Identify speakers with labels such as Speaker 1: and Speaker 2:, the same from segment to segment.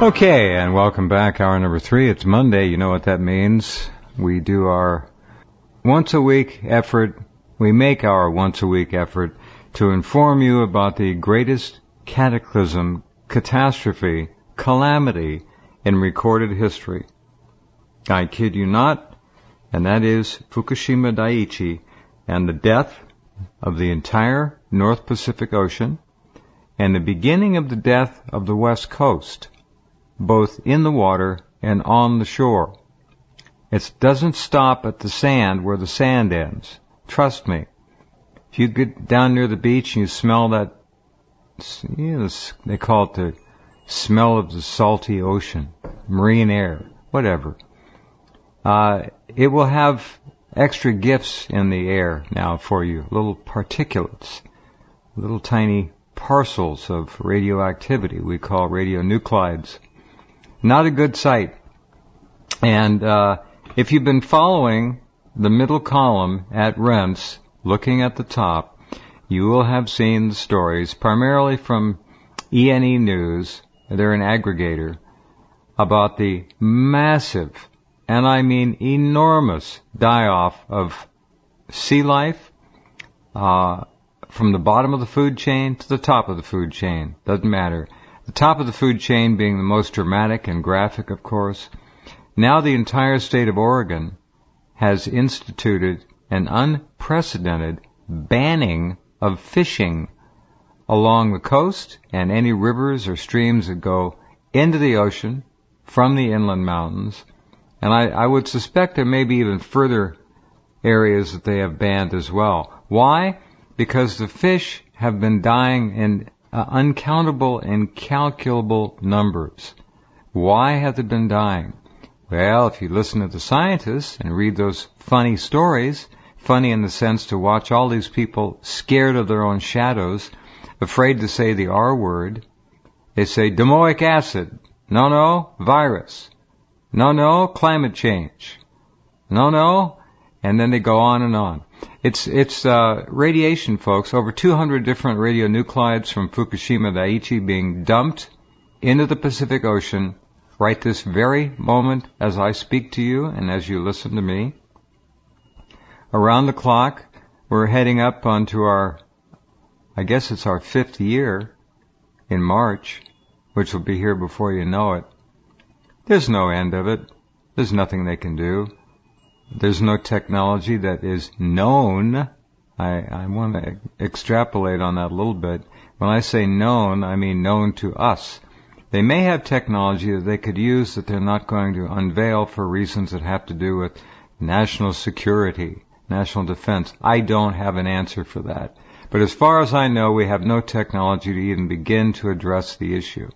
Speaker 1: Okay, and welcome back. Hour number 3. It's Monday. You know what that means. We do our once-a-week effort. We make our once-a-week effort to inform you about the greatest cataclysm, catastrophe, calamity in recorded history. I kid you not, and that is Fukushima Daiichi and the death of the entire North Pacific Ocean and the beginning of the death of the West Coast, both in the water and on the shore. It doesn't stop at the sand where the sand ends. Trust me. If you get down near the beach and you smell that, they call it the smell of the salty ocean, marine air, whatever. It will have extra gifts in the air now for you, little particulates, little tiny parcels of radioactivity we call radionuclides. Not a good sight. And if you've been following the middle column at Rense, looking at the top, you will have seen the stories, primarily from ENE News, they're an aggregator, about the massive, and I mean enormous, die-off of sea life from the bottom of the food chain to the top of the food chain. Doesn't matter. The top of the food chain being the most dramatic and graphic, of course. Now the entire state of Oregon has instituted an unprecedented banning of fishing along the coast and any rivers or streams that go into the ocean from the inland mountains. And I would suspect there may be even further areas that they have banned as well. Why? Because the fish have been dying in uncountable, incalculable numbers. Why have they been dying? Well, if you listen to the scientists and read those funny stories, funny in the sense to watch all these people scared of their own shadows, afraid to say the R word, they say domoic acid. No, virus. No, climate change. No, and then they go on and on. It's radiation, folks. Over 200 different radionuclides from Fukushima Daiichi being dumped into the Pacific Ocean right this very moment as I speak to you and as you listen to me. Around the clock, we're heading up onto our 5th year in March, which will be here before you know it. There's no end of it. There's nothing they can do. There's no technology that is known. I want to extrapolate on that a little bit. When I say known, I mean known to us. They may have technology that they could use that they're not going to unveil for reasons that have to do with national security, national defense. I don't have an answer for that. But as far as I know, we have no technology to even begin to address the issue.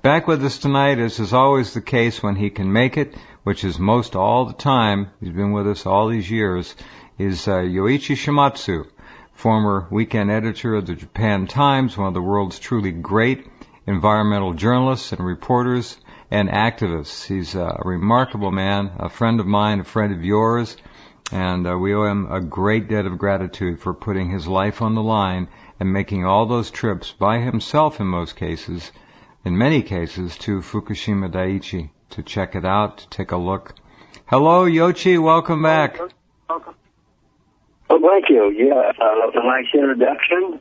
Speaker 1: Back with us tonight, as is always the case when he can make it, which is most all the time, he's been with us all these years, is Yoichi Shimatsu, former weekend editor of the Japan Times, one of the world's truly great environmental journalists and reporters and activists. He's a remarkable man, a friend of mine, a friend of yours, and we owe him a great debt of gratitude for putting his life on the line and making all those trips by himself in most cases, in many cases, to Fukushima Daiichi to check it out, to take a look. Hello, Yoichi. Welcome back.
Speaker 2: Well, thank you. Yeah, a nice introduction.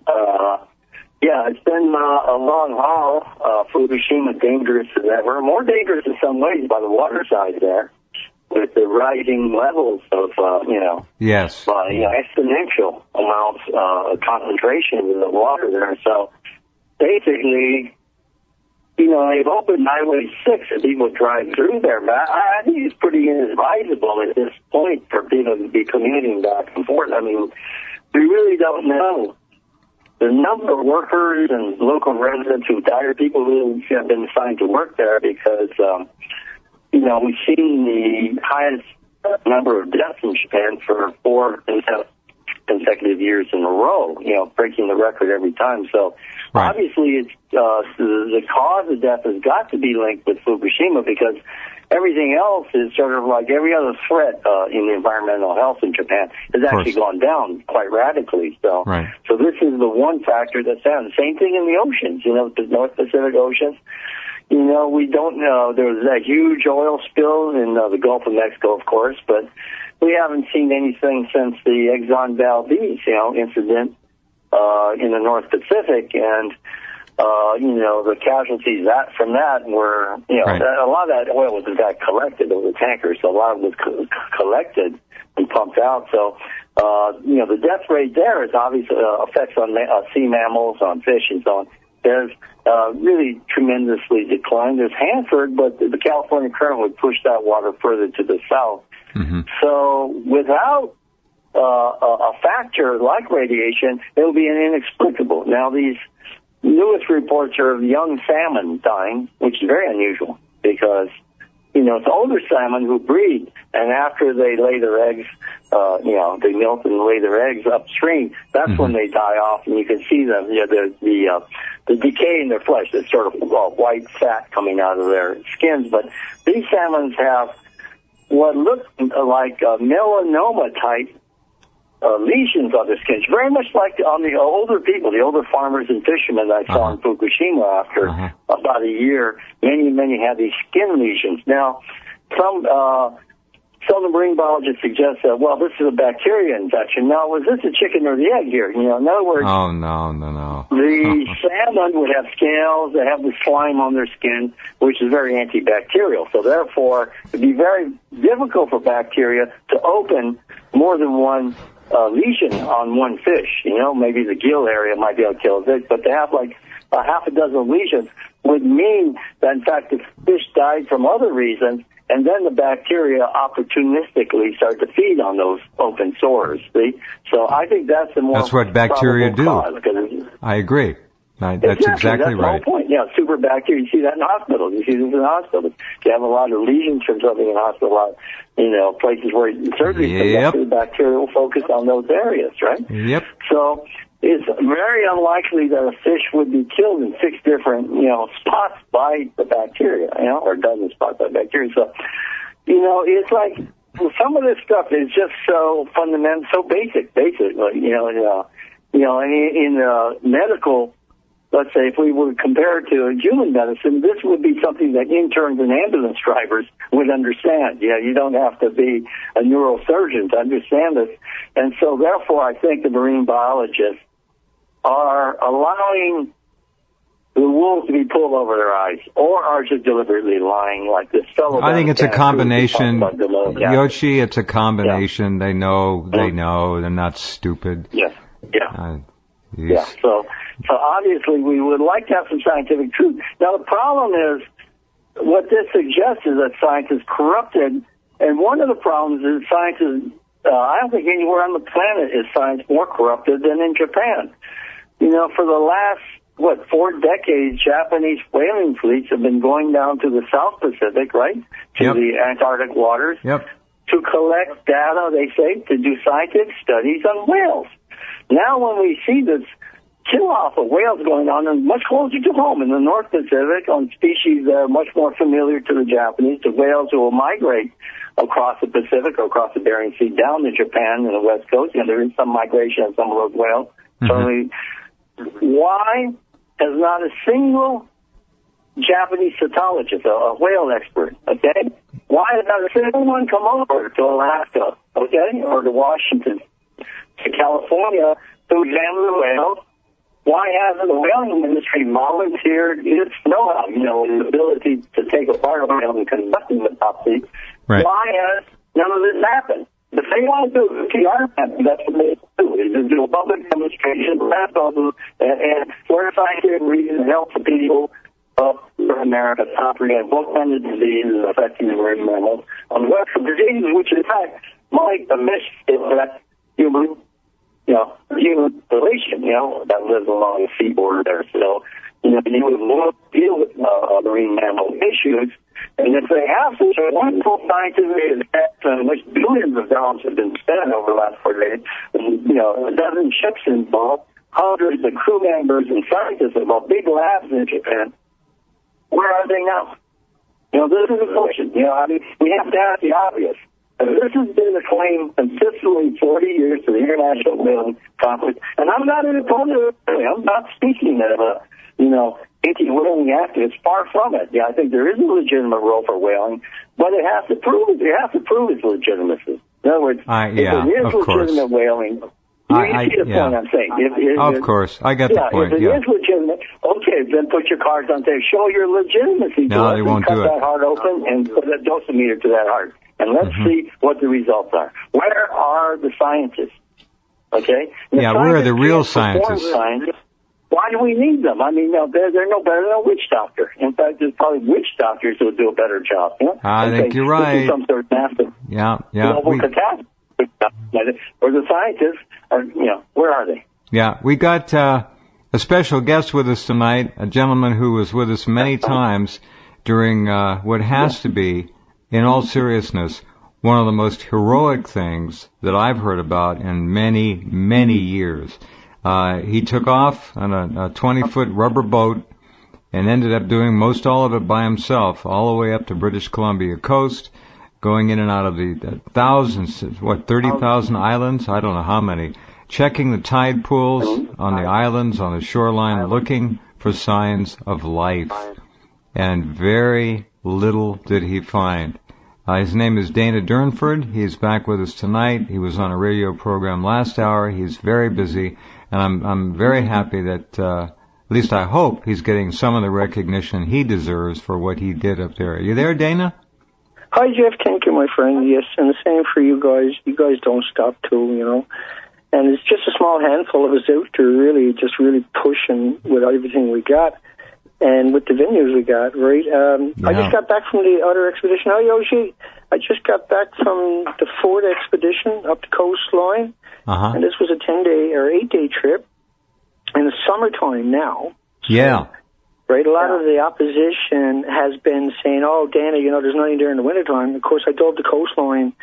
Speaker 2: It's been a long haul. Fukushima dangerous as ever. More dangerous in some ways by the water side there, with the rising levels of,
Speaker 1: Yes.
Speaker 2: Exponential amounts of concentration in the water there. So basically, they've opened Highway 6 and people drive through there, but I think it's pretty inadvisable at this point for people to be commuting back and forth. I mean, we really don't know the number of workers and local residents who died, people who have been assigned to work there because, we've seen the highest number of deaths in Japan for 4 consecutive years in a row, breaking the record every time. So
Speaker 1: right.
Speaker 2: Obviously it's the cause of death has got to be linked with Fukushima because everything else is sort of like every other threat in the environmental health in Japan has actually gone down quite radically. So,
Speaker 1: right.
Speaker 2: So this is the one factor that's down. Same thing in the oceans, the North Pacific Oceans. We don't know. There was that huge oil spill in the Gulf of Mexico, of course, but we haven't seen anything since the Exxon Valdez, incident in the North Pacific, and the casualties from that were,
Speaker 1: right.
Speaker 2: A lot of that oil was in fact collected over the tankers, so a lot of it was collected and pumped out. So, the death rate there is obviously effects on sea mammals, on fish, and so on. There's really tremendously declined. There's Hanford, but the California current would push that water further to the south. Mm-hmm. So without a factor like radiation, it will be inexplicable. Now, these newest reports are of young salmon dying, which is very unusual because, it's older salmon who breed, and after they lay their eggs, they molt and lay their eggs upstream. That's mm-hmm. when they die off, and you can see them, the decay in their flesh, this sort of white fat coming out of their skins. But these salmons have what look like melanoma-type lesions on their skins, very much like on the older people, the older farmers and fishermen I saw in Fukushima after about a year. Many had these skin lesions. Now, some marine biologists suggest that, this is a bacteria infection. Now, was this a chicken or the egg here? In other words...
Speaker 1: Oh, no.
Speaker 2: The salmon would have scales, they have the slime on their skin, which is very antibacterial. So, therefore, it would be very difficult for bacteria to open more than one lesion on one fish. Maybe the gill area might be able to kill a fish, but to have like half a dozen lesions would mean that, in fact, the fish died from other reasons, and then the bacteria opportunistically start to feed on those open sores. See? So I think that's the more...
Speaker 1: That's what bacteria do. I agree. That's exactly right.
Speaker 2: That's the whole point. Super bacteria. You see that in hospitals. You see this in hospitals. You have a lot of lesions from something in hospital, a lot, places where surgery the bacteria will focus on those areas, right?
Speaker 1: Yep.
Speaker 2: So it's very unlikely that a fish would be killed in 6 different, spots by the bacteria, or dozen spots by bacteria. So, it's like some of this stuff is just so fundamental, so basic, like, in medical. Let's say if we were compared to human medicine, this would be something that interns and ambulance drivers would understand. You don't have to be a neurosurgeon to understand this. And so, therefore, I think the marine biologists are allowing the wolves to be pulled over their eyes, or are just deliberately lying like this fellow.
Speaker 1: I think it's a combination. Yoshi, it's a combination. Yeah. They know. They're not stupid.
Speaker 2: Yes. Yeah. So obviously we would like to have some scientific truth. Now the problem is, what this suggests is that science is corrupted, and one of the problems is science is, I don't think anywhere on the planet is science more corrupted than in Japan. For the last, 4 decades, Japanese whaling fleets have been going down to the South Pacific, right? To the Antarctic waters.
Speaker 1: Yep.
Speaker 2: To collect data, they say, to do scientific studies on whales. Now when we see this kill-off of whales going on, and much closer to home in the North Pacific, on species that are much more familiar to the Japanese, to whales who will migrate across the Pacific or across the Bering Sea down to Japan and the West Coast. There is some migration of some of those whales. Mm-hmm. Certainly, why has not a single Japanese cetologist, a whale expert, okay? Why has not a single one come over to Alaska, okay, or to Washington, to California to examine the whales? Why hasn't the whaling industry volunteered its know-how, its ability to take apart a whale and conduct an autopsy?
Speaker 1: Right.
Speaker 2: Why has none of this happened? If they want to do PR, that's what they do, is to do a public demonstration, and for scientific reasons, help the people of America comprehend what kind of disease is affecting the marine mammals on the west coast, diseases which, in fact, might affect human population, that lives along the seaboard there. So, you would deal with marine mammal issues. And if they have such a wonderful scientific advance in which billions of dollars have been spent over the last 4 days, and, a dozen ships involved, hundreds of crew members and scientists involved, big labs in Japan, where are they now? This is a question. We have to ask the obvious. This has been a claim consistently 40 years to the International Whaling Conference, and I'm not an opponent of it. I'm not speaking of anti-whaling activists. Far from it. Yeah, I think there is a legitimate role for whaling, but it has to prove its legitimacy. In other words, if it is legitimate whaling, you see the point I'm saying.
Speaker 1: Of course, I get the point.
Speaker 2: If it is legitimate, okay, then put your cards on there. Show your legitimacy.
Speaker 1: No, they won't do it.
Speaker 2: Cut that heart open and put a dosimeter to that heart, and let's see what the results are. Where are the scientists? Okay.
Speaker 1: Where are the real scientists?
Speaker 2: Why do we need them? I mean, they're no better than a witch doctor. In fact, there's probably witch doctors who would do a better job. You know?
Speaker 1: I think you're right.
Speaker 2: This is some sort of massive global catastrophe. Or the scientists are, where are they?
Speaker 1: Yeah, we got a special guest with us tonight, a gentleman who was with us many times during what has to be, in all seriousness, one of the most heroic things that I've heard about in many, many years. He took off on a 20-foot rubber boat and ended up doing most all of it by himself, all the way up to British Columbia coast, going in and out of the thousands, 30,000 islands? I don't know how many. Checking the tide pools on the islands, on the shoreline, looking for signs of life. And very little did he find. His name is Dana Durnford. He's back with us tonight. He was on a radio program last hour. He's very busy. And I'm very happy that, at least I hope, he's getting some of the recognition he deserves for what he did up there. Are you there, Dana?
Speaker 3: Hi, Jeff. Thank you, my friend. Yes, and the same for you guys. You guys don't stop, too, And it's just a small handful of us out there really pushing with everything we got and with the venues we got, right? I just got back from the other expedition. Oh, Yoshi, I just got back from the fourth expedition up the coastline. And this was a 10-day or 8-day trip in the summertime now. So, right, a lot of the opposition has been saying, oh, Dana, there's nothing there in the wintertime. Of course, I dove the coastline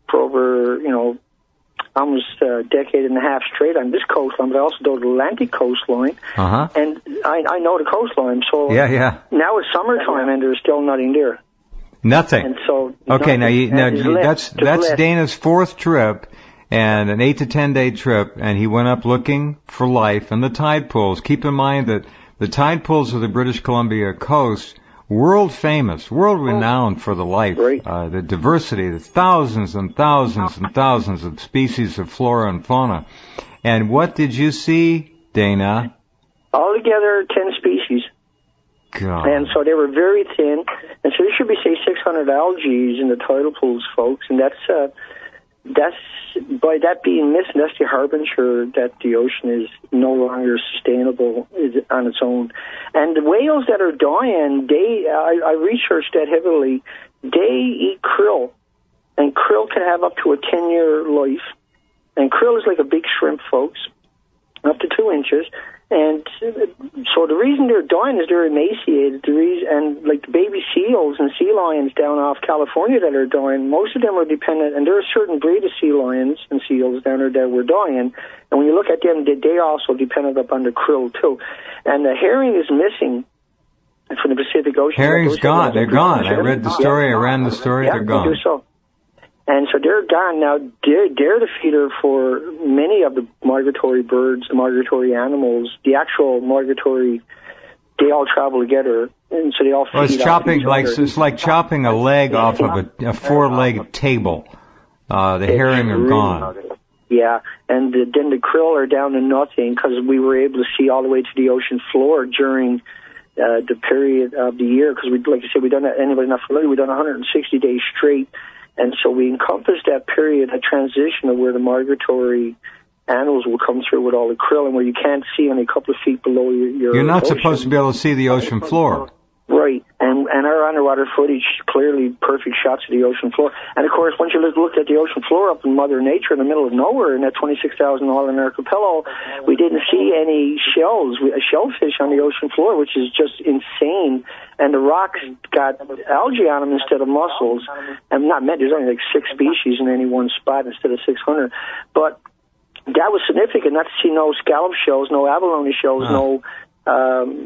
Speaker 3: for over, almost a decade and a half straight on this coastline, but I also dove the Atlantic coastline. And I know the coastline, so now it's summertime and there's still nothing there.
Speaker 1: Nothing.
Speaker 3: And so,
Speaker 1: okay, that's Dana's fourth trip. And an 8 to 10 day trip, and he went up looking for life in the tide pools. Keep in mind that the tide pools of the British Columbia coast, world famous, world renowned for the life, the diversity, the thousands and thousands and thousands of species of flora and fauna. And what did you see, Dana?
Speaker 3: Altogether, 10 species.
Speaker 1: God.
Speaker 3: And so they were very thin, and so there should be, say, 600 algae in the tidal pools, folks, and that's by that being missing, that's the harbinger that the ocean is no longer sustainable on its own. And the whales that are dying, I researched that heavily. They eat krill, and krill can have up to a 10-year life. And krill is like a big shrimp, folks, up to 2 inches. And so the reason they're dying is they're emaciated. And like the baby seals and sea lions down off California that are dying, most of them are dependent, and there are a certain breed of sea lions and seals down there that were dying. And when you look at them, they also depended upon the krill too. And the herring is missing from the Pacific Ocean.
Speaker 1: Herring's gone. They're gone. I read the story. I ran the story. They're gone.
Speaker 3: So. And so they're gone now. They're the feeder for many of the migratory birds, the migratory animals. The actual migratory, they all travel together, and so they all feed.
Speaker 1: Well, it's like chopping a leg off of a four-legged table. The herring are gone.
Speaker 3: Yeah, and then the krill are down to nothing because we were able to see all the way to the ocean floor during the period of the year. Because like I said, we done that. Anybody not familiar? We done 160 days straight. And so we encompassed that period, a transition of where the migratory animals will come through with all the krill, and where you can't see only a couple of feet below your
Speaker 1: You're not
Speaker 3: ocean.
Speaker 1: supposed to be able to see the ocean floor.
Speaker 3: Right, and our underwater footage, clearly perfect shots of the ocean floor. And, of course, once you looked at the ocean floor up in Mother Nature in the middle of nowhere in that 26,000 island archipelago, we didn't see any shellfish on the ocean floor, which is just insane. And the rocks got algae on them instead of mussels. And there's only like 6 species in any one spot instead of 600. But that was significant, not to see no scallop shells, no abalone shells, no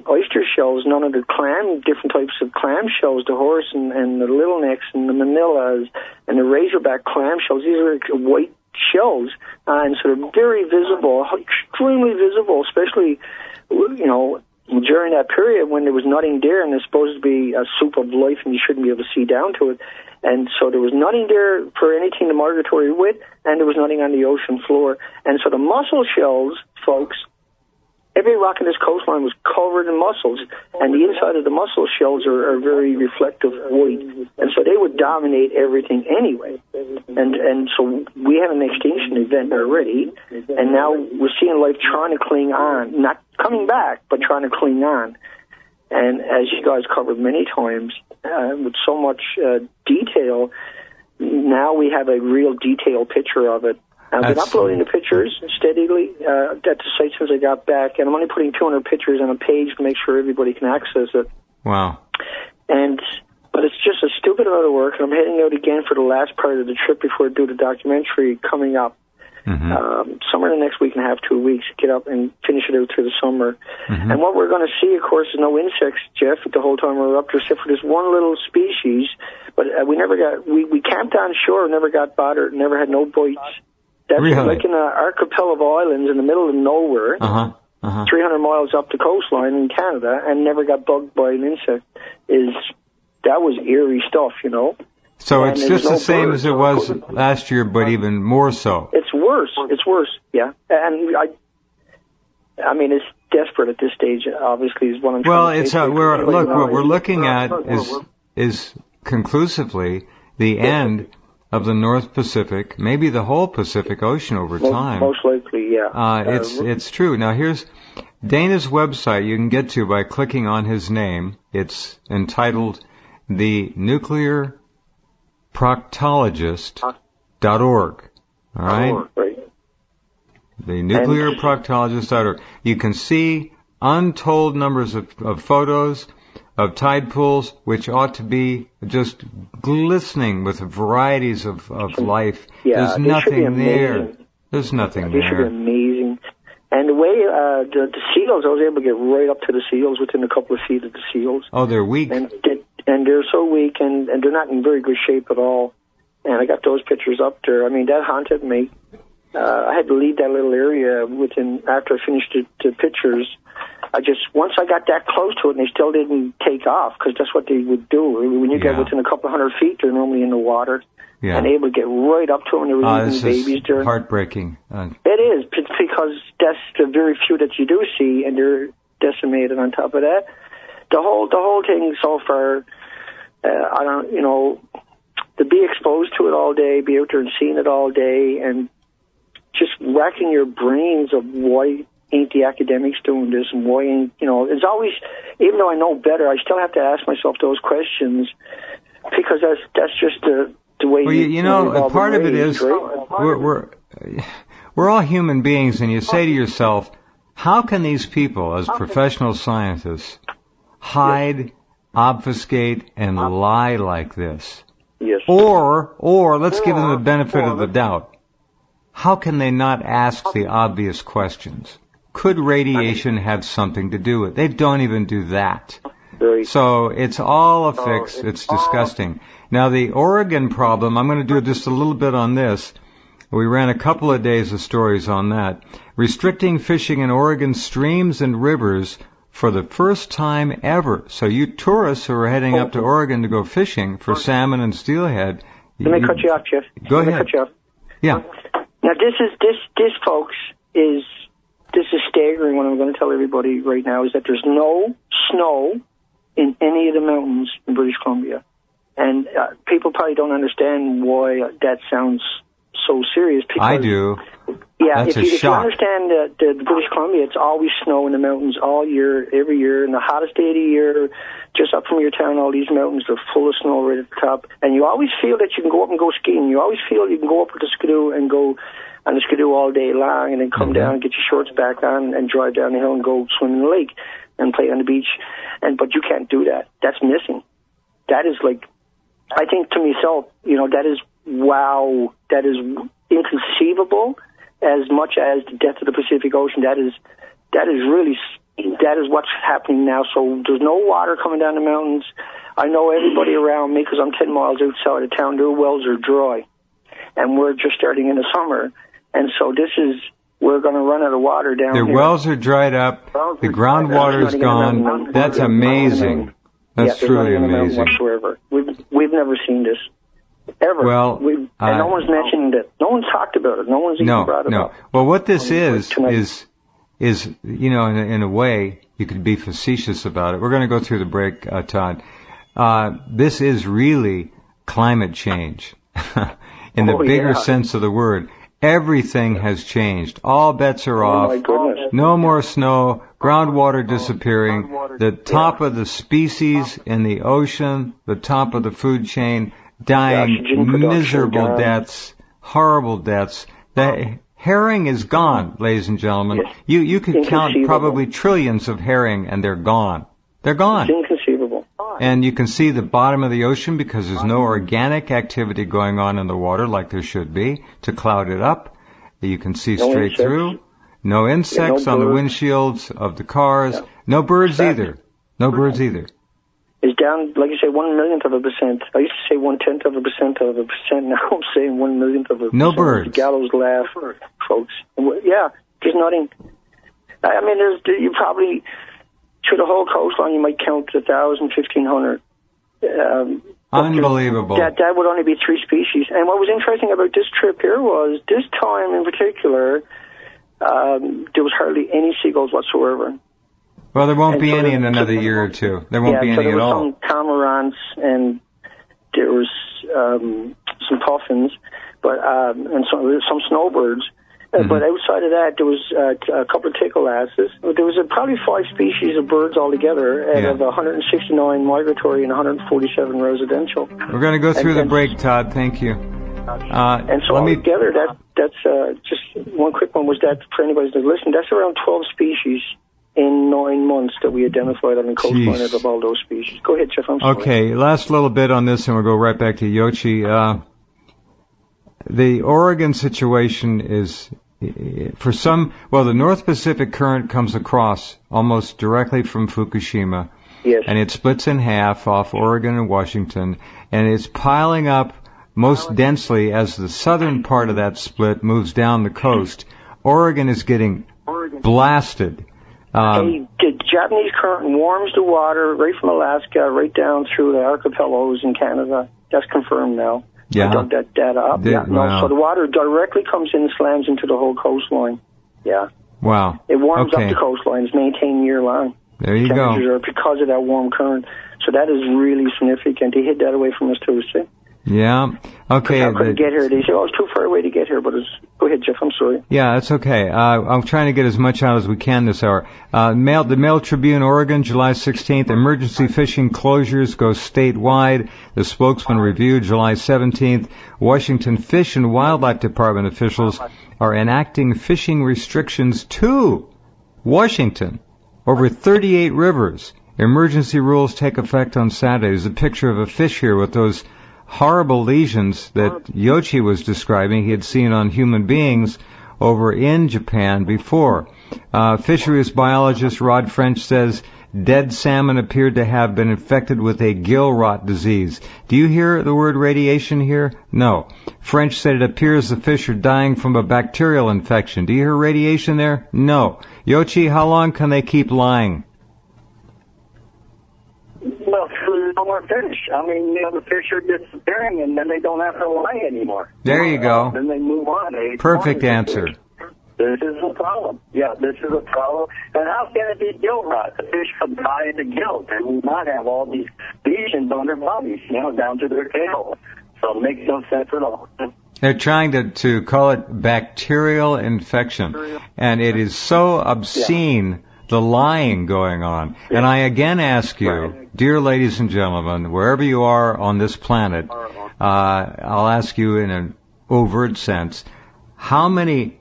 Speaker 3: oyster shells, none of the different types of clam shells, the horse and the little necks and the manillas and the razorback clam shells. These are white shells, and so they're very visible, extremely visible, especially, during that period when there was nothing there, and there's supposed to be a soup of life and you shouldn't be able to see down to it, and so there was nothing there for anything the migratory with, and there was nothing on the ocean floor. And so the mussel shells, folks, every rock in this coastline was covered in mussels, and the inside of the mussel shells are very reflective white, and so they would dominate everything anyway. And so we had an extinction event already, and now we're seeing life trying to cling on, not coming back, but trying to cling on. And as you guys covered many times, with so much detail, now we have a real detailed picture of it. I've been uploading the pictures steadily at the site since I got back, and I'm only putting 200 pictures on a page to make sure everybody can access it.
Speaker 1: Wow.
Speaker 3: But it's just a stupid amount of work, and I'm heading out again for the last part of the trip before I do the documentary coming up. Somewhere in the next week and a half, 2 weeks, get up and finish it out through the summer. And what we're going to see, of course, is no insects, Jeff, the whole time we were up there, except for this one little species. But we camped on shore, never got bothered, never had no bites. That's really? Like in an archipelago of islands in the middle of nowhere, 300 miles up the coastline in Canada, and never got bugged by an insect. That was eerie stuff, you know.
Speaker 1: So it's just the same as it was last year, but even more so.
Speaker 3: It's worse. It's worse, yeah. And I mean, it's desperate at this stage, obviously, is what I'm trying to say. Well,
Speaker 1: what we're looking at is conclusively the end of the North Pacific, maybe the whole Pacific Ocean over time.
Speaker 3: Most likely, yeah.
Speaker 1: It's true. Now, here's Dana's website you can get to by clicking on his name. It's entitled The Nuclear Proctologist.org. All right? The nuclearproctologist.org. You can see untold numbers of photos of tide pools, which ought to be just glistening with varieties of life.
Speaker 3: Yeah,
Speaker 1: there's nothing there. There's nothing there.
Speaker 3: They should be amazing. And the way the seals, I was able to get right up to the seals within a couple of feet of the seals.
Speaker 1: Oh, they're weak.
Speaker 3: And they're so weak, and they're not in very good shape at all. And I got those pictures up there. I mean, that haunted me. I had to leave that little area after I finished the pictures. Once I got that close to it, and they still didn't take off, because that's what they would do. When you get within a couple of 100 feet, they're normally in the water. Yeah. And able to get right up to them. They were leaving babies there.
Speaker 1: Heartbreaking.
Speaker 3: It is, because that's the very few that you do see, and they're decimated on top of that. The whole thing so far, to be exposed to it all day, be out there and seeing it all day, and just racking your brains of why ain't the academics doing this, and why ain't, it's always, even though I know better, I still have to ask myself those questions, because that's just the way.
Speaker 1: Well, part of it is we're all human beings, and you say to yourself, how can these people, as professional scientists, hide, obfuscate, and lie like this?
Speaker 3: Yes.
Speaker 1: Or let's give them the benefit of the doubt. How can they not ask the obvious questions? Could radiation have something to do with it? They don't even do that. So it's all a fix. It's disgusting. Now, the Oregon problem, I'm going to do just a little bit on this. We ran a couple of days of stories on that. Restricting fishing in Oregon streams and rivers for the first time ever. So you tourists who are heading up to Oregon to go fishing for salmon and steelhead.
Speaker 3: Let me cut you off, Jeff.
Speaker 1: Go ahead.
Speaker 3: Let me cut you off.
Speaker 1: Yeah.
Speaker 3: Now, this, folks, is staggering. What I'm going to tell everybody right now is that there's no snow in any of the mountains in British Columbia. And people probably don't understand why that sounds so serious. Because,
Speaker 1: I do.
Speaker 3: Yeah,
Speaker 1: if
Speaker 3: you understand the British Columbia, it's always snow in the mountains all year, every year. And the hottest day of the year, just up from your town, all these mountains are full of snow right at the top. And you always feel that you can go up and go skiing. You always feel you can go up with the skidoo and go on the skidoo all day long, and then come down, get your shorts back on, and drive down the hill and go swim in the lake and play on the beach. But you can't do that. That's missing. That is like, I think to myself, that is wow. That is inconceivable. As much as the depth of the Pacific Ocean, that is what's happening now. So there's no water coming down the mountains. I know everybody around me, because I'm 10 miles outside of town, their wells are dry. And we're just starting in the summer. And so this is we're going to run out of water down
Speaker 1: Their
Speaker 3: here.
Speaker 1: wells are dried up. The groundwater is gone. That's amazing. That's truly amazing.
Speaker 3: Whatsoever. We've never seen this ever.
Speaker 1: Well,
Speaker 3: and no one's mentioned it. No one's talked about it. No one's even brought it up.
Speaker 1: Well, what this is in a way, you could be facetious about it. We're going to go through the break, Todd. This is really climate change in the bigger sense of the word. Everything has changed. All bets are off.
Speaker 3: My goodness.
Speaker 1: No more snow. Groundwater disappearing. The top of the species in the ocean, the top of the food chain, dying miserable deaths, horrible deaths. The herring is gone, ladies and gentlemen.
Speaker 3: Yes.
Speaker 1: You could count probably trillions of herring, and they're gone. They're gone.
Speaker 3: It's inconceivable.
Speaker 1: And you can see the bottom of the ocean because there's no organic activity going on in the water like there should be to cloud it up. You can see straight through. No insects on the windshields of the cars. No birds either. No birds either.
Speaker 3: It's down, like you say, 1/1,000,000%. I used to say 1/10% of a percent. Now I'm saying 1/1,000,000%.
Speaker 1: No birds.
Speaker 3: The gallows laugh, folks. Yeah, there's nothing. I mean, you probably, to the whole coastline, you might count 1,000, 1,500.
Speaker 1: Unbelievable.
Speaker 3: That would only be 3 species. And what was interesting about this trip here was, this time in particular, there was hardly any seagulls whatsoever.
Speaker 1: Well, there won't be any in another year or two. There won't be any at all.
Speaker 3: There was some cormorants and there was some puffins, and some snowbirds. But outside of that, there was a couple of tickleasses. There was probably 5 species of birds altogether out of 169 migratory and 147 residential.
Speaker 1: We're going to go through the break, Todd. Thank you.
Speaker 3: And so altogether, that's just one quick one was that for anybody that's listening, that's around 12 species in 9 months that we identified on the coastline of all those species. Go ahead, Jeff. I'm sorry.
Speaker 1: Okay, last little bit on this, and we'll go right back to Yochi. The Oregon situation is, the North Pacific Current comes across almost directly from Fukushima.
Speaker 3: Yes.
Speaker 1: And it splits in half off Oregon and Washington, and it's piling up most densely as the southern part of that split moves down the coast. Oregon is getting blasted.
Speaker 3: The Japanese current warms the water right from Alaska right down through the archipelagos in Canada. That's confirmed now.
Speaker 1: Yeah.
Speaker 3: I dug that data up. So the water directly comes in and slams into the whole coastline. Yeah.
Speaker 1: Wow.
Speaker 3: It warms up the coastline. It's maintained year long.
Speaker 1: There you go.
Speaker 3: Are because of that warm current. So that is really significant. They hid that away from us too, see?
Speaker 1: Yeah. Okay.
Speaker 3: How could it get here? They say, it's too far away to get here, but go ahead, Jeff. I'm sorry.
Speaker 1: Yeah, that's okay. I'm trying to get as much out as we can this hour. The Mail Tribune, Oregon, July 16th. Emergency fishing closures go statewide. The spokesman reviewed July 17th. Washington Fish and Wildlife Department officials are enacting fishing restrictions to Washington over 38 rivers. Emergency rules take effect on Saturday. There's a picture of a fish here with those horrible lesions that Yochi was describing he had seen on human beings over in Japan before. Fisheries biologist Rod French says dead salmon appeared to have been infected with a gill rot disease. Do you hear the word radiation here? No. French said it appears the fish are dying from a bacterial infection. Do you hear radiation there? No. Yochi, how long can they keep lying?
Speaker 2: Well, there's no more fish. I mean, the fish are disappearing, and then they don't have to lie anymore.
Speaker 1: There you go.
Speaker 2: Then they move on.
Speaker 1: Perfect answer.
Speaker 2: This is a problem. Yeah, this is a problem. And how can it be gill rot? The fish could die of the gill. They will not have all these lesions on their bodies, down to their tail. So it makes no sense at all.
Speaker 1: They're trying to call it bacterial infection. And it is so obscene, the lying going on. Yeah. And I again ask you, dear ladies and gentlemen, wherever you are on this planet, I'll ask you in an overt sense, how many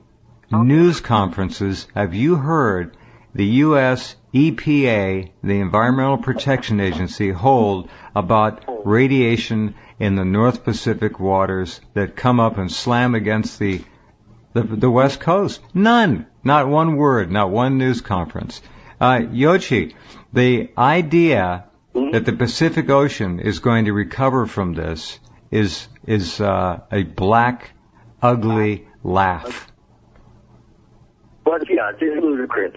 Speaker 1: news conferences have you heard the U.S. EPA, the Environmental Protection Agency, hold about radiation in the North Pacific waters that come up and slam against the West Coast? None. Not one word, not one news conference. Yochi, the idea that the Pacific Ocean is going to recover from this is a black, ugly laugh.
Speaker 2: but yeah, it's ludicrous.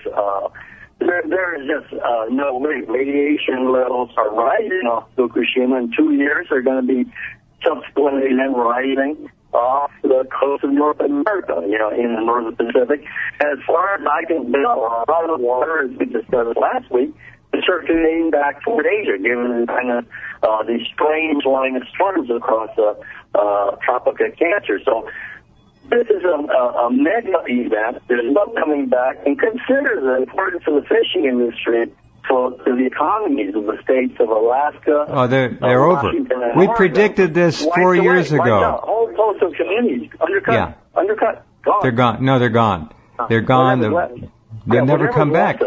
Speaker 2: There is just no way. Radiation levels are rising off Fukushima. In 2 years, they're going to be subsequently then rising off the coast of North America, in the northern Pacific. As far as I can tell, a lot of the water, as we discussed last week, is circulating back toward Asia, given kind of these strange line of storms across the Tropic of Cancer. So this is a mega event. There's no coming back. And consider the importance of the fishing industry to the economies of the states of Alaska.
Speaker 1: Oh, they're over. We predicted this 4 years ago.
Speaker 2: Whole coastal communities undercut, gone.
Speaker 1: They're gone. No, they're gone. They're gone. They'll never come back.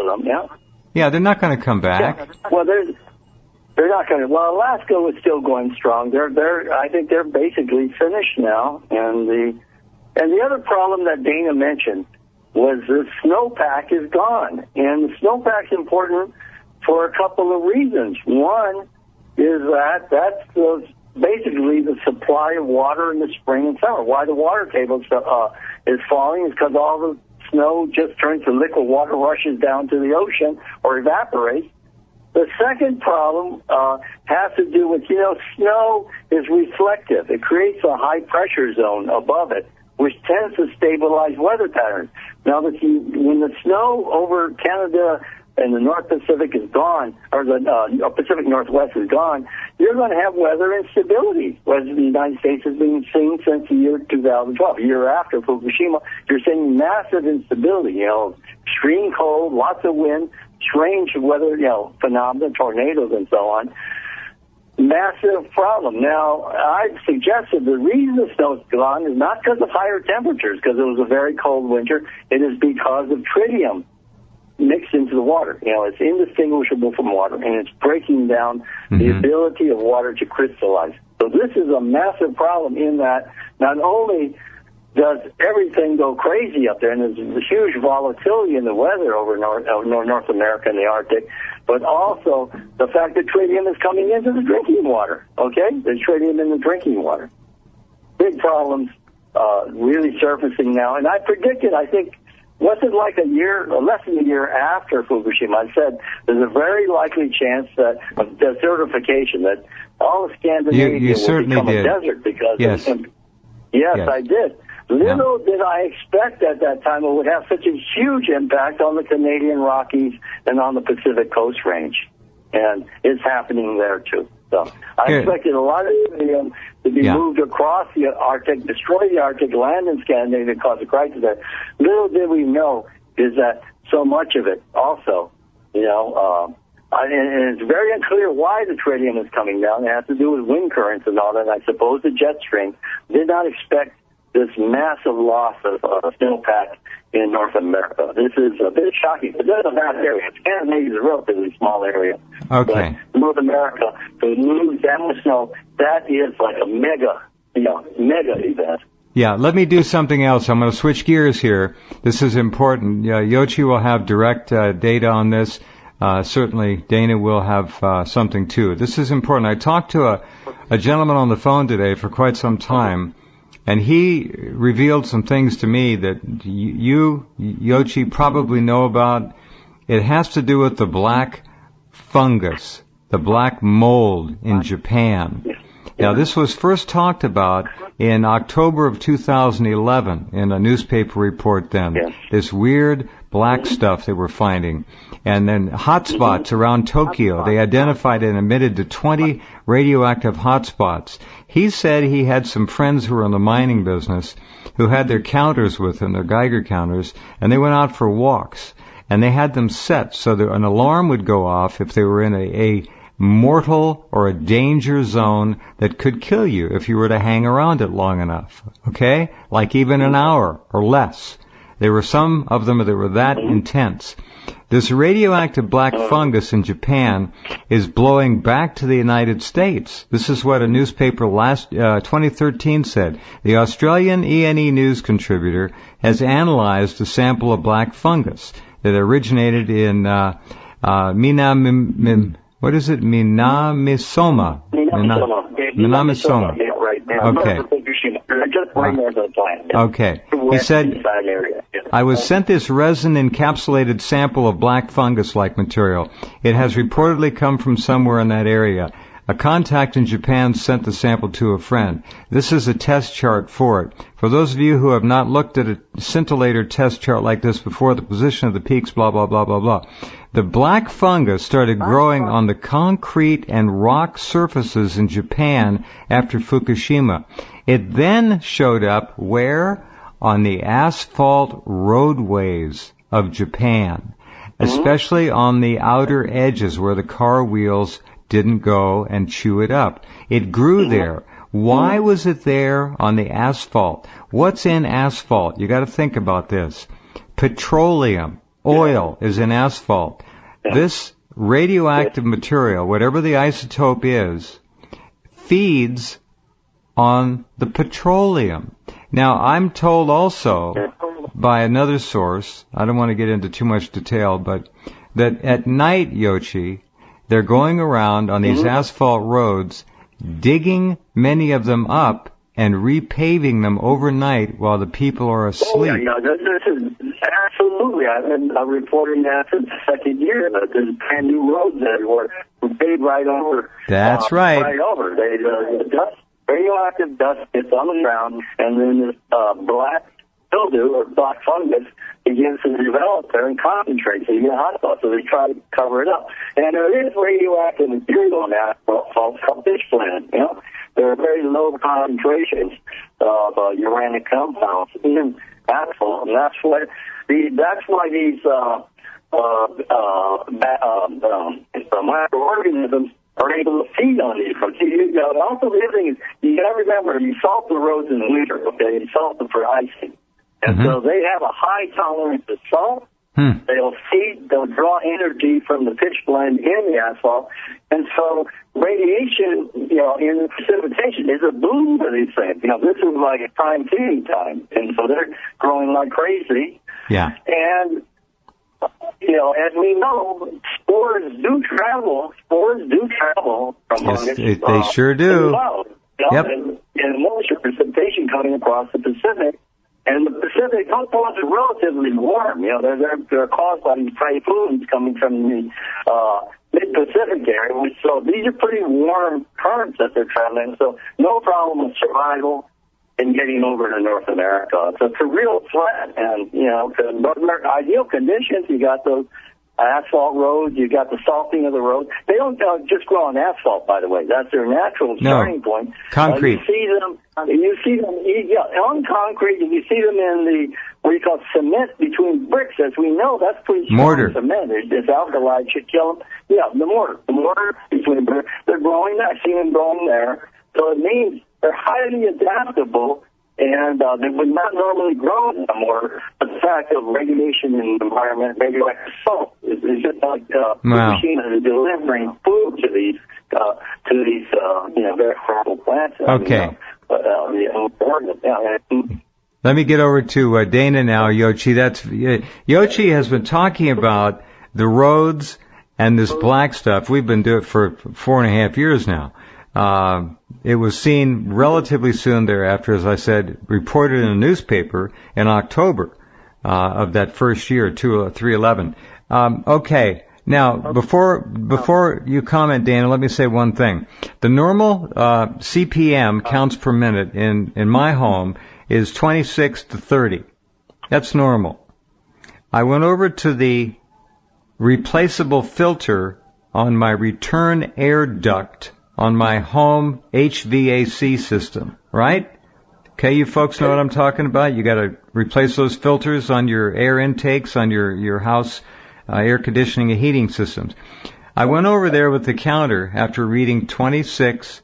Speaker 1: Yeah, they're not going to come back.
Speaker 2: Yeah. Well, they're not going to. Well, Alaska was still going strong. I think they're basically finished now. And the other problem that Dana mentioned was the snowpack is gone. And the snowpack's important for a couple of reasons. One is that's basically the supply of water in the spring and summer. Why the water table is falling is because all the snow just turns to liquid water, rushes down to the ocean or evaporates. The second problem has to do with, snow is reflective. It creates a high pressure zone above it, which tends to stabilize weather patterns. Now, when the snow over Canada and the North Pacific is gone, or the Pacific Northwest is gone, you're going to have weather instability, as the United States has been seeing since the year 2012. A year after Fukushima, you're seeing massive instability, extreme cold, lots of wind, strange weather, phenomena, tornadoes and so on. Massive problem. Now, I've suggested the reason the snow's gone is not because of higher temperatures, because it was a very cold winter. It is because of tritium mixed into the water. It's indistinguishable from water, and it's breaking down the ability of water to crystallize. So this is a massive problem in that not only does everything go crazy up there, and there's a huge volatility in the weather over North America and the Arctic, but also the fact that tritium is coming into the drinking water, okay? There's tritium in the drinking water. Big problems really surfacing now, and I predicted, I think, wasn't it like a year, or less than a year after Fukushima, I said there's a very likely chance that of desertification, that all of Scandinavia will become a desert because of Yes, I did. Little did I expect at that time it would have such a huge impact on the Canadian Rockies and on the Pacific Coast Range. And it's happening there, too. So I expected a lot of tritium to be moved across the Arctic, destroy the Arctic, land in Scandinavia, and cause a crisis there. Little did we know is that so much of it also, and it's very unclear why the tritium is coming down. It has to do with wind currents and all that. I suppose the jet stream did not expect this massive loss of snowpack in North America. This is a bit shocking, but there's a vast area. Scandinavia is a relatively small area.
Speaker 1: Okay.
Speaker 2: But North America, to lose that much snow, that is like a mega event.
Speaker 1: Yeah, let me do something else. I'm going to switch gears here. This is important. Yoichi will have direct data on this. Certainly, Dana will have something too. This is important. I talked to a gentleman on the phone today for quite some time, and he revealed some things to me that you, Yoichi, probably know about. It has to do with the black fungus, the black mold in Japan. Now, this was first talked about in October of 2011 in a newspaper report then. This weird black stuff they were finding. And then hotspots around Tokyo. They identified and admitted to 20 radioactive hotspots. He said he had some friends who were in the mining business who had their counters with them, their Geiger counters, and they went out for walks. And they had them set so that an alarm would go off if they were in a mortal or a danger zone that could kill you if you were to hang around it long enough. Okay? Like even an hour or less. There were some of them that were that intense. This radioactive black fungus in Japan is blowing back to the United States. This is what a newspaper last 2013 said. The Australian ENE news contributor has analyzed a sample of black fungus that originated in Minamisoma. Minamisoma.
Speaker 2: right. Yeah,
Speaker 1: Okay.
Speaker 2: They're just right north of the plant.
Speaker 1: Okay. He said, I was sent this resin-encapsulated sample of black fungus-like material. It has reportedly come from somewhere in that area. A contact in Japan sent the sample to a friend. This is a test chart for it. For those of you who have not looked at a scintillator test chart like this before, the position of the peaks, blah, blah, blah, blah, blah. The black fungus started growing on the concrete and rock surfaces in Japan after Fukushima. It then showed up where? On the asphalt roadways of Japan, especially on the outer edges where the car wheels didn't go and chew it up. It grew there. Why was it there on the asphalt? What's in asphalt? You got to think about this. Petroleum, oil is in asphalt. This radioactive material, whatever the isotope is, feeds on the petroleum. Now, I'm told also by another source, I don't want to get into too much detail, but that at night, Yoshi, they're going around on these asphalt roads, digging many of them up and repaving them overnight while the people are asleep.
Speaker 2: Oh, yeah, this is absolutely. I've been reporting that for the second year. There's brand new roads that were paved right over.
Speaker 1: That's right.
Speaker 2: Right over. The dust, radioactive dust gets on the ground, and then this black mildew or black fungus begins to develop there and concentrate. So you get hot spots, so they try to cover it up. And there is radioactive material in asphalt called pitchblende. You know, there are very low concentrations of uranic compounds in asphalt, and that's why these microorganisms are able to feed on these roads. Also, the other thing is, you got to remember, you salt the roads in the winter, okay? You salt them for icing. And so they have a high tolerance to salt. They'll draw energy from the pitchblende in the asphalt. And so radiation, in precipitation is a boom for these things. This is like a prime feeding time. And so they're growing like crazy.
Speaker 1: Yeah.
Speaker 2: And, as we know, spores do travel from
Speaker 1: fungus. Yes, they sure do.
Speaker 2: Yep. And moisture precipitation coming across the Pacific. And the Pacific coast are relatively warm. They're caused by these typhoons coming from the mid-Pacific area. So these are pretty warm currents that they're traveling. So no problem with survival in getting over to North America. So it's a real threat. And, ideal conditions, you got those asphalt roads, you got the salting of the roads. They don't just grow on asphalt, by the way. That's their natural starting point.
Speaker 1: Concrete.
Speaker 2: You see them on concrete, and you see them in the, what you call cement between bricks. As we know, that's pretty strong
Speaker 1: mortar.
Speaker 2: Cement. This alkali should kill them. Yeah, the mortar between bricks. They're growing there. I see them growing there. So it means they're highly adaptable, and they would not normally grow in the mortar. But the fact of radiation in the environment, radioactive salt, is just like Fukushima is delivering food to these very fertile plants.
Speaker 1: Okay. Let me get over to Dana now, Yoshi. Yoshi has been talking about the roads and this black stuff. We've been doing it for 4.5 years now. It was seen relatively soon thereafter, as I said, reported in a newspaper in October of that first year, 3/11. Okay. Now, before you comment, Dana, let me say one thing. The normal CPM, counts per minute, in my home is 26 to 30. That's normal. I went over to the replaceable filter on my return air duct on my home HVAC system, right? Okay, you folks know what I'm talking about? You got to replace those filters on your air intakes, on your house air conditioning and heating systems. I went over there with the counter after reading 26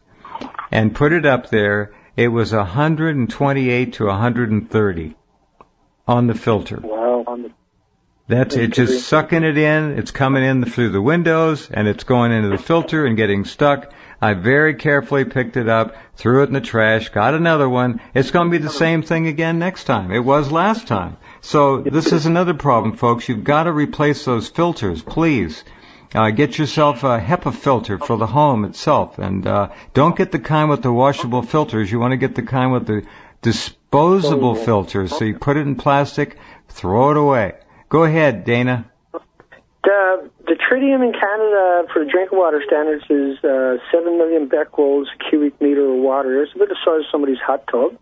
Speaker 1: and put it up there. It was 128 to 130 on the filter.
Speaker 2: Wow.
Speaker 1: That's it, just sucking it in. It's coming in through the windows, and it's going into the filter and getting stuck. I very carefully picked it up, threw it in the trash, got another one. It's going to be the same thing again next time. It was last time. So this is another problem, folks. You've got to replace those filters, please. Get yourself a HEPA filter for the home itself, and don't get the kind with the washable filters. You want to get the kind with the disposable filters. So you put it in plastic, throw it away. Go ahead, Dana.
Speaker 3: The tritium in Canada for the drinking water standards is 7 million becquerels a cubic meter of water. It's about the size of somebody's hot tub.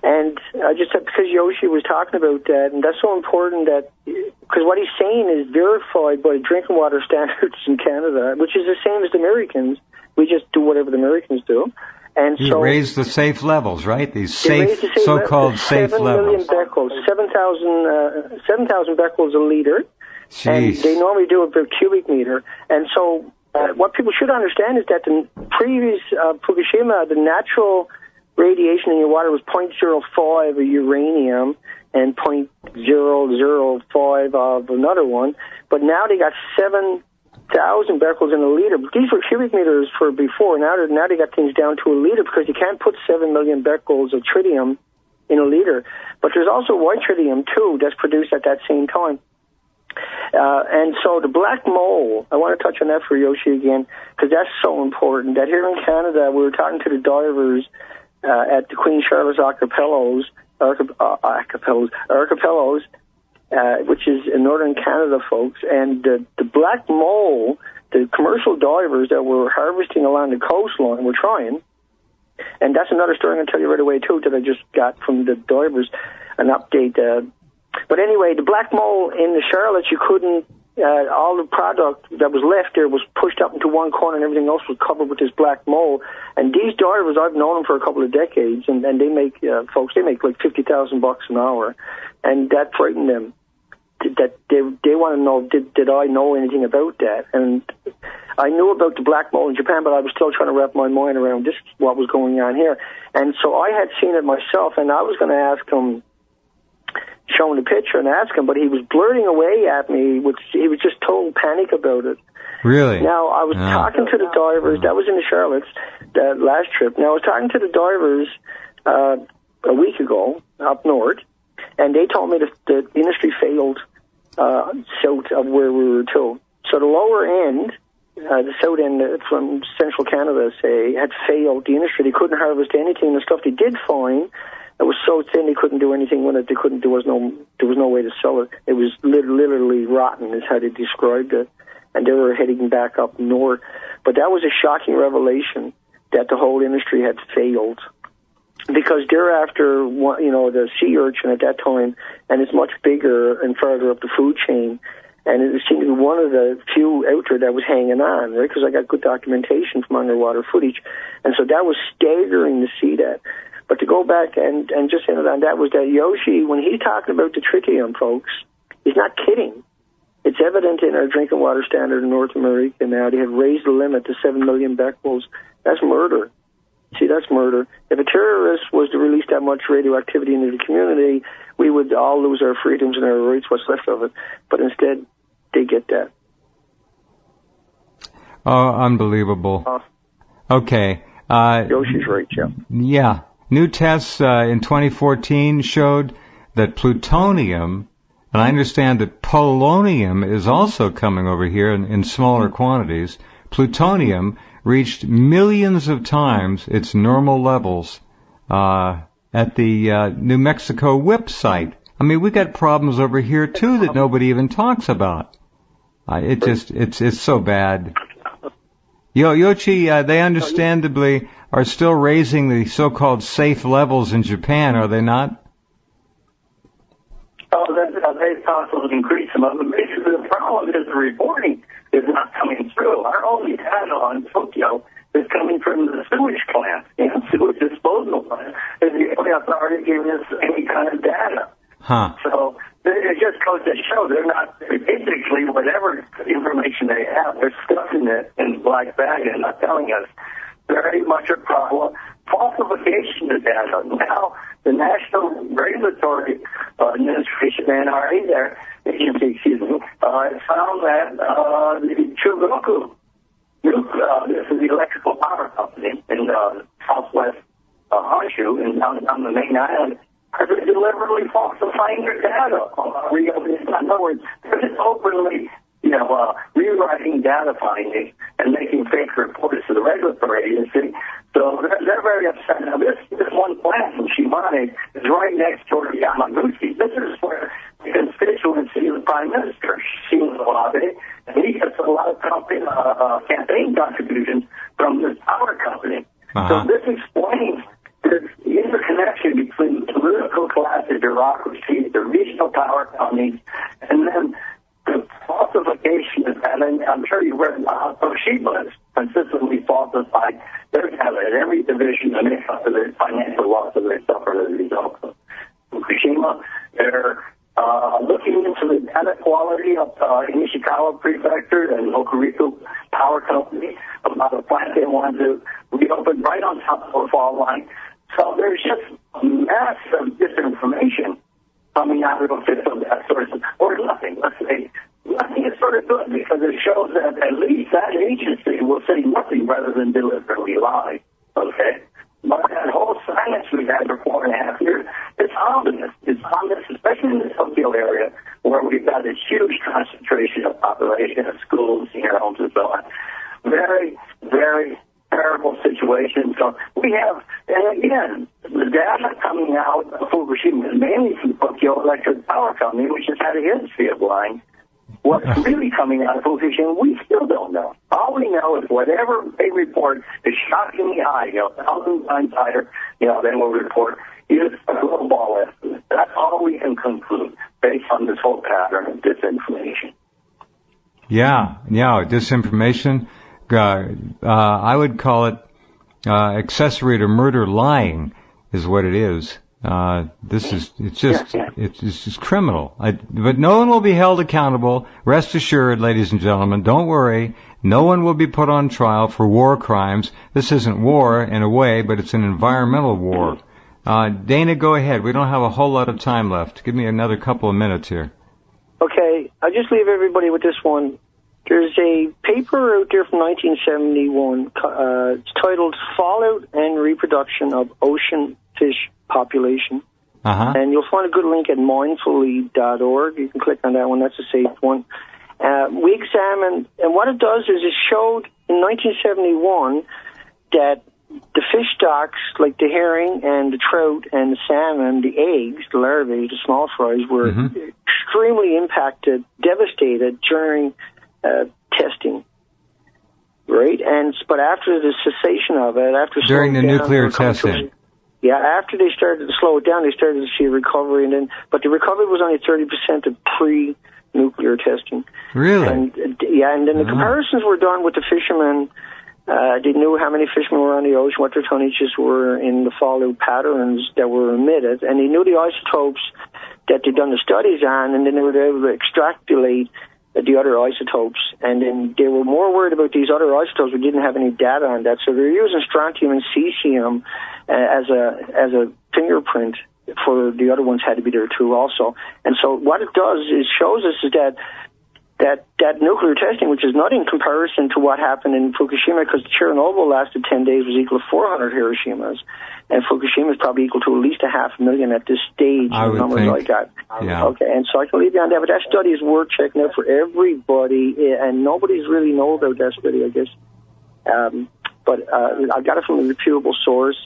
Speaker 3: And I just said, because Yoshi was talking about that, and that's so important that, because what he's saying is verified by drinking water standards in Canada, which is the same as the Americans. We just do whatever the Americans do. And
Speaker 1: you
Speaker 3: so
Speaker 1: raise the safe levels, right? These safe, so-called safe
Speaker 3: 7
Speaker 1: levels.
Speaker 3: 7 million becquerels, 7,000 becquerels a liter.
Speaker 1: Jeez.
Speaker 3: And they normally do it per cubic meter. And so what people should understand is that the previous Fukushima, the natural radiation in your water was 0.05 of uranium and 0.005 of another one. But now they got 7,000 becquerels in a liter. But these were cubic meters for before. Now they got things down to a liter because you can't put 7 million becquerels of tritium in a liter. But there's also white tritium, too, that's produced at that same time. And so the black mold, I want to touch on that for Yoshi again, because that's so important. That here in Canada, we were talking to the divers at the Queen Charlotte's Archipelagos, which is in northern Canada, folks. And the black mold, the commercial divers that were harvesting along the coastline were trying. And that's another story I'm going to tell you right away, too, that I just got from the divers, an update. But anyway, the black mold in the Charlotte, you couldn't, all the product that was left there was pushed up into one corner and everything else was covered with this black mold. And these divers, I've known them for a couple of decades, and they make, folks, they make like $50,000 an hour. And that frightened them. That they want to know, did I know anything about that? And I knew about the black mold in Japan, but I was still trying to wrap my mind around this, what was going on here. And so I had seen it myself, and I was going to ask him, show him the picture and ask him, but he was blurting away at me, which he was just total panic about it.
Speaker 1: Really?
Speaker 3: Now, I was talking to the divers, that was in the Charlottes, that last trip. Now, I was talking to the divers a week ago up north, and they told me that the industry failed south of where we were to. So the lower end, the south end from central Canada, say, had failed the industry. They couldn't harvest anything. The stuff they did find, it was so thin they couldn't do anything with it. They couldn't. There was no way to sell it. It was literally rotten, is how they described it. And they were heading back up north. But that was a shocking revelation that the whole industry had failed. Because they're after, the sea urchin at that time, and it's much bigger and further up the food chain. And it seemed to be one of the few out there that was hanging on, right? Because I got good documentation from underwater footage. And so that was staggering to see that. But to go back and just end it on that was that Yoshi, when he's talking about the tritium, folks, he's not kidding. It's evident in our drinking water standard in North America now. They have raised the limit to 7 million becquerels. That's murder. See, that's murder. If a terrorist was to release that much radioactivity into the community, we would all lose our freedoms and our rights, what's left of it. But instead, they get that.
Speaker 1: Oh, unbelievable. Okay.
Speaker 3: Yoshi's right, yeah.
Speaker 1: Yeah. New tests in 2014 showed that plutonium, and I understand that polonium is also coming over here in smaller quantities, plutonium reached millions of times its normal levels at the New Mexico WIP site. I mean, we got problems over here, too, that nobody even talks about. It's so bad. Yoichi, they understandably are still raising the so-called safe levels in Japan, are they not?
Speaker 2: Oh, they constantly increase them. But basically, the problem is the reporting is not coming through. Our only data on Tokyo is coming from the sewage plant, sewage disposal plant. Is the only authority giving us any kind of data.
Speaker 1: Huh.
Speaker 2: So it just goes to show they're not, basically, whatever information they have, they're stuffing it in the black bag and not telling us. Very much a problem. Falsification of data. Now, the National Regulatory Administration, NRA, their agency, found that the Chugoku, this is the electrical power company in southwest Honshu, on the main island, are deliberately falsifying their data. In other words, they're just openly rewriting data findings and making fake reports to the regulatory agency. So they're very upset. Now, this one plant in Shimane is right next door to Yamaguchi. This is where the constituency of the Prime Minister, Shinzo Abe, and he gets a lot of campaign contributions from this power company. So this explains the interconnection between the political class, the bureaucracy, the regional power companies, and then the falsification of that. And I'm sure you read about Toshiba is consistently falsified their data at every division and make up for the financial losses they suffer as a result of Fukushima. They're looking into the data quality of Nishikawa Prefecture and Hokuriku Power Company about a plant they want to reopen right on top of a fault line. So there's just a mass of disinformation coming out of that source, or nothing. Let's say nothing is sort of good because it shows that at least that agency will say nothing rather than deliberately lie. Okay? But that whole science we had for 4.5 years, it's ominous. It's ominous, especially in the Tokyo area where we've got this huge concentration of population of schools, senior homes, and so on. Very, very terrible situation. So we have, and again, the data coming out of Fukushima is mainly from Tokyo Electric Power Company, which has had a history of lying. What's really coming out of Fukushima, we still don't know. All we know is whatever they report is shockingly high, 1,000 times higher, than we'll report, is a little ball estimate. That's all we can conclude based on this whole pattern of disinformation.
Speaker 1: Yeah, disinformation. I would call it accessory to murder lying is what it is. It's just criminal. But no one will be held accountable. Rest assured, ladies and gentlemen, don't worry. No one will be put on trial for war crimes. This isn't war in a way, but it's an environmental war. Dana, go ahead. We don't have a whole lot of time left. Give me another couple of minutes here.
Speaker 3: Okay, I'll just leave everybody with this one. There's a paper out there from 1971. It's titled Fallout and Reproduction of Ocean Fish Population. And you'll find a good link at mindfully.org. You can click on that one. That's a safe one. We examined, and what it does is it showed in 1971 that the fish stocks, like the herring and the trout and the salmon, the eggs, the larvae, the small fries, were extremely impacted, devastated during testing, right? But after the cessation of it,
Speaker 1: during the nuclear testing,
Speaker 3: after they started to slow it down, they started to see a recovery, but the recovery was only 30% of pre-nuclear testing.
Speaker 1: Really?
Speaker 3: And then the comparisons were done with the fishermen. They knew how many fishermen were on the ocean, what their tonnages were in the fallout patterns that were emitted, and they knew the isotopes that they'd done the studies on, and then they were able to extrapolate the other isotopes, and then they were more worried about these other isotopes. We didn't have any data on that, so they're using strontium and cesium as a fingerprint for the other ones had to be there too also. And so what it does is shows us is that nuclear testing, which is not in comparison to what happened in Fukushima, because Chernobyl lasted 10 days, was equal to 400 Hiroshimas, and Fukushima is probably equal to at least 500,000 at this stage.
Speaker 1: I would think.
Speaker 3: Like that.
Speaker 1: Yeah.
Speaker 3: Okay, and so I can leave you on that, but that study is worth checking out for everybody, and nobody's really know about that study, I guess. But I got it from a reputable source,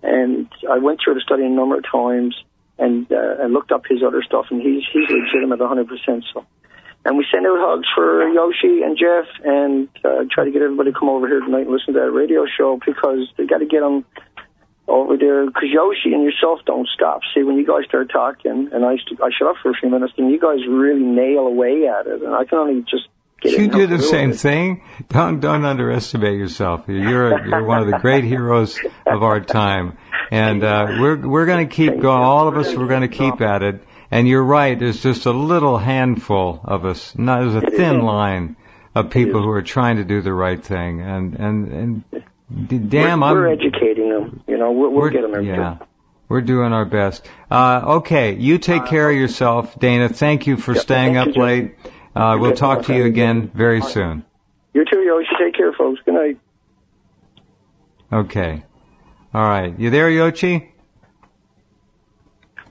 Speaker 3: and I went through the study a number of times, and I looked up his other stuff, and he's legitimate 100%. So. And we send out hugs for Yoshi and Jeff, and try to get everybody to come over here tonight and listen to that radio show, because they got to get them over there, because Yoshi and yourself don't stop. See, when you guys start talking, and I shut up for a few minutes, and you guys really nail away at it, and I can only just get
Speaker 1: You do the same thing. Don't underestimate yourself. You're one of the great heroes of our time, and we're going to keep going. All of us, we're going to keep at it. And you're right, there's just a little handful of us. There's a thin line of people who are trying to do the right thing. And damn,
Speaker 3: we're educating them. We'll get them every day.
Speaker 1: We're doing our best. Okay, you take care of yourself, Dana. Thank you for staying up late. We'll talk to you again very soon.
Speaker 3: You too, Yoshi. Take care, folks. Good night.
Speaker 1: Okay. All right. You there, Yoshi?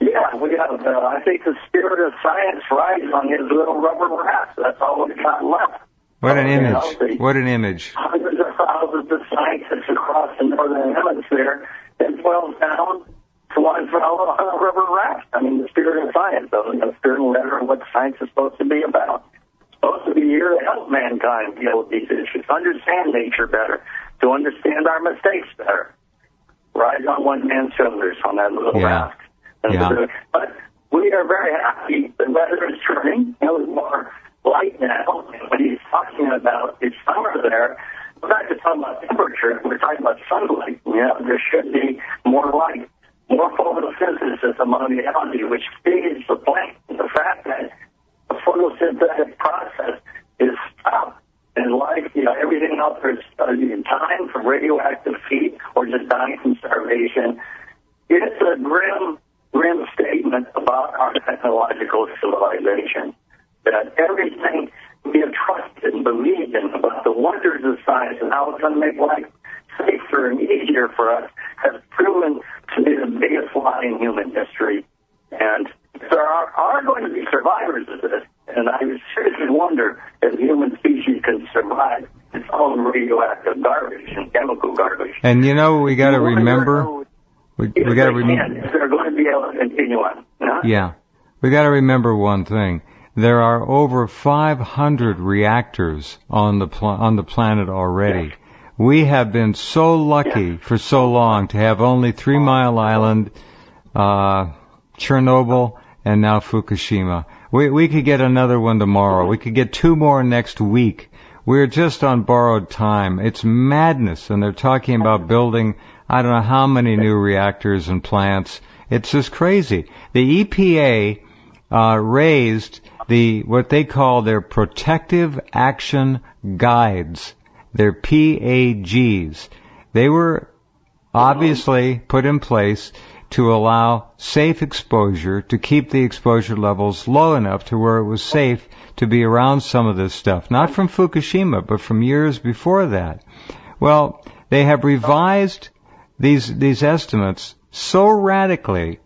Speaker 2: Yeah. I think the spirit of science rides on his little rubber raft. That's all we've got left.
Speaker 1: What an image. What an image.
Speaker 2: Hundreds of thousands of scientists across the northern hemisphere, it boils down to one fellow on a rubber raft. I mean, the spirit of science, the spirit and letter of what science is supposed to be about. It's supposed to be here to help mankind deal with these issues, understand nature better, to understand our mistakes better. Ride on one man's shoulders on that little raft. But we are very happy the weather is turning. It was more light now. When he's talking about it's summer there, we're not just talking about temperature, we're talking about sunlight. There should be more light, more photosynthesis among the algae, which feeds the plant. The fact that the photosynthetic process is stopped and life, everything else is in time for radioactive heat or just dying from starvation. It's a grim statement about our technological civilization. That everything we have trusted and believed in about the wonders of science and how it's going to make life safer and easier for us has proven to be the biggest lie in human history. And there are going to be survivors of this. And I seriously wonder if the human species can survive its own radioactive garbage and chemical garbage.
Speaker 1: And we got to remember. We got to remember.
Speaker 2: If they're going to be able to continue on.
Speaker 1: Yeah. We got to remember one thing. There are over 500 reactors on the planet already. Yes. We have been so lucky for so long to have only 3 Mile Island, Chernobyl, and now Fukushima. We could get another one tomorrow. We could get 2 more next week. We're just on borrowed time. It's madness, and they're talking about building I don't know how many new reactors and plants. It's just crazy. The EPA raised what they call their protective action guides, their PAGs. They were obviously put in place to allow safe exposure, to keep the exposure levels low enough to where it was safe to be around some of this stuff. Not from Fukushima, but from years before that. Well, they have revised these estimates so radically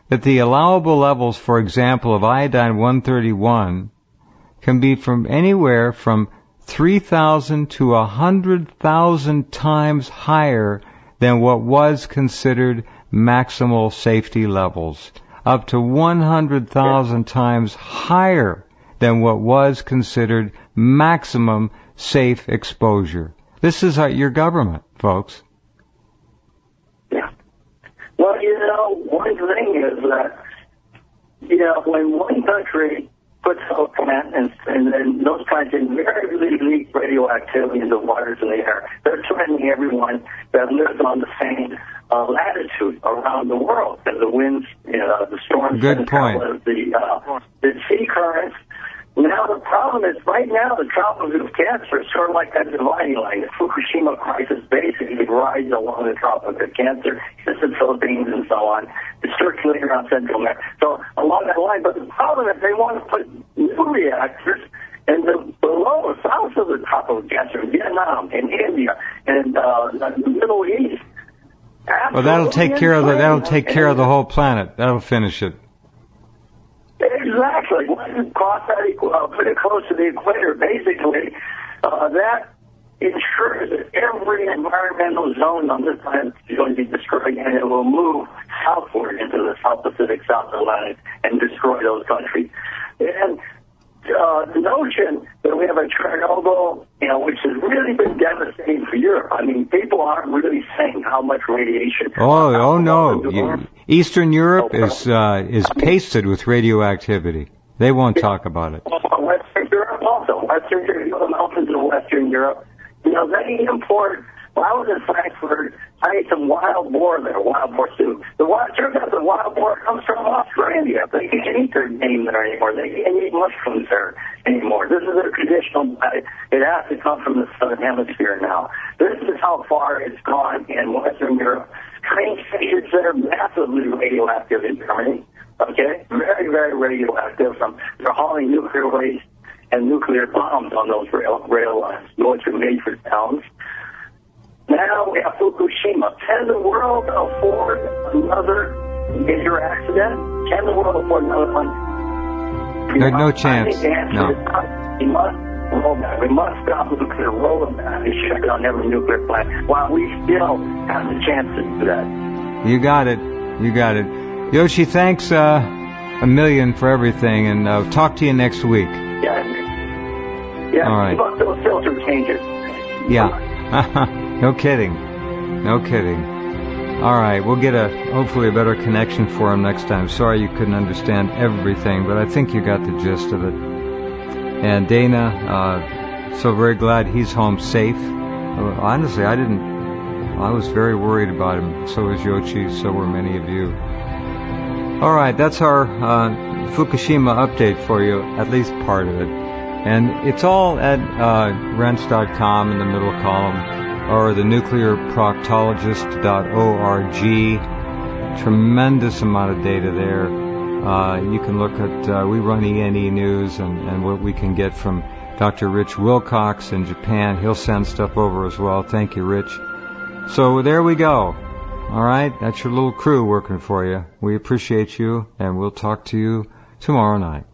Speaker 1: that the allowable levels, for example, of iodine-131 can be from anywhere from 3,000 to 100,000 times higher than what was considered maximal safety levels, up to 100,000 times higher than what was considered maximum safe exposure. This is your government, folks.
Speaker 2: Yeah. Well, one thing is that, when one country puts out plant and then those kinds of very leak radioactivity in the waters and the air, they're threatening everyone that lives on the same latitude around the world. And the winds, the storms,
Speaker 1: good point.
Speaker 2: The sea currents. Now the problem is, right now, the tropics of cancer is sort of like that dividing line. The Fukushima crisis basically rides along the tropics of cancer, just the Philippines and so on. It's circulating around Central America. So along that line, but the problem is they want to put new reactors in the below, south of the tropical cancer, in Vietnam, in India, and the Middle East. Absolutely.
Speaker 1: Well, that'll take care of the whole planet. That'll finish it.
Speaker 2: Exactly. Once you cross that, put it close to the equator, basically, that ensures that every environmental zone on this planet is going to be destroyed, and it will move southward into the South Pacific, South Atlantic, and destroy those countries. And the notion that we have a Chernobyl, which has really been devastating for Europe. I mean, people aren't really saying how much radiation.
Speaker 1: Oh no! Eastern Europe is pasted with radioactivity. They won't talk about it.
Speaker 2: Western Europe also. Western Europe, the mountains of Western Europe. They import. Well, I was in Frankfurt. I ate some wild boar there, wild boar soup. Turns out the wild boar comes from Australia. They can't eat their game there anymore. They can't eat mushrooms there anymore. This is their traditional diet. It has to come from the southern hemisphere now. This is how far it's gone in Western Europe. Train stations that are massively radioactive in Germany. Okay? Very, very radioactive. They're hauling nuclear waste and nuclear bombs on those rail lines going through major towns. Now we have Fukushima. Can the world afford another major accident? Can the world afford another one?
Speaker 1: There's no chance.
Speaker 2: I think the answer
Speaker 1: No.
Speaker 2: is we must roll back. We must stop nuclear rollout and shut down every nuclear plant while we still have the chance to do that.
Speaker 1: You got it. You got it. Yoshi, thanks a million for everything, and talk to you next week.
Speaker 2: Yeah. Yeah.
Speaker 1: All right.
Speaker 2: About those filter changes.
Speaker 1: Yeah. No kidding. No kidding. All right. We'll get hopefully a better connection for him next time. Sorry you couldn't understand everything, but I think you got the gist of it. And Dana, so very glad he's home safe. Honestly, I was very worried about him. So was Yoshi. So were many of you. All right. That's our Fukushima update for you, at least part of it. And it's all at Rense.com in the middle column, or the nuclearproctologist.org. Tremendous amount of data there. You can look at, we run ENE News and what we can get from Dr. Rich Wilcox in Japan. He'll send stuff over as well. Thank you, Rich. So there we go. All right, that's your little crew working for you. We appreciate you, and we'll talk to you tomorrow night.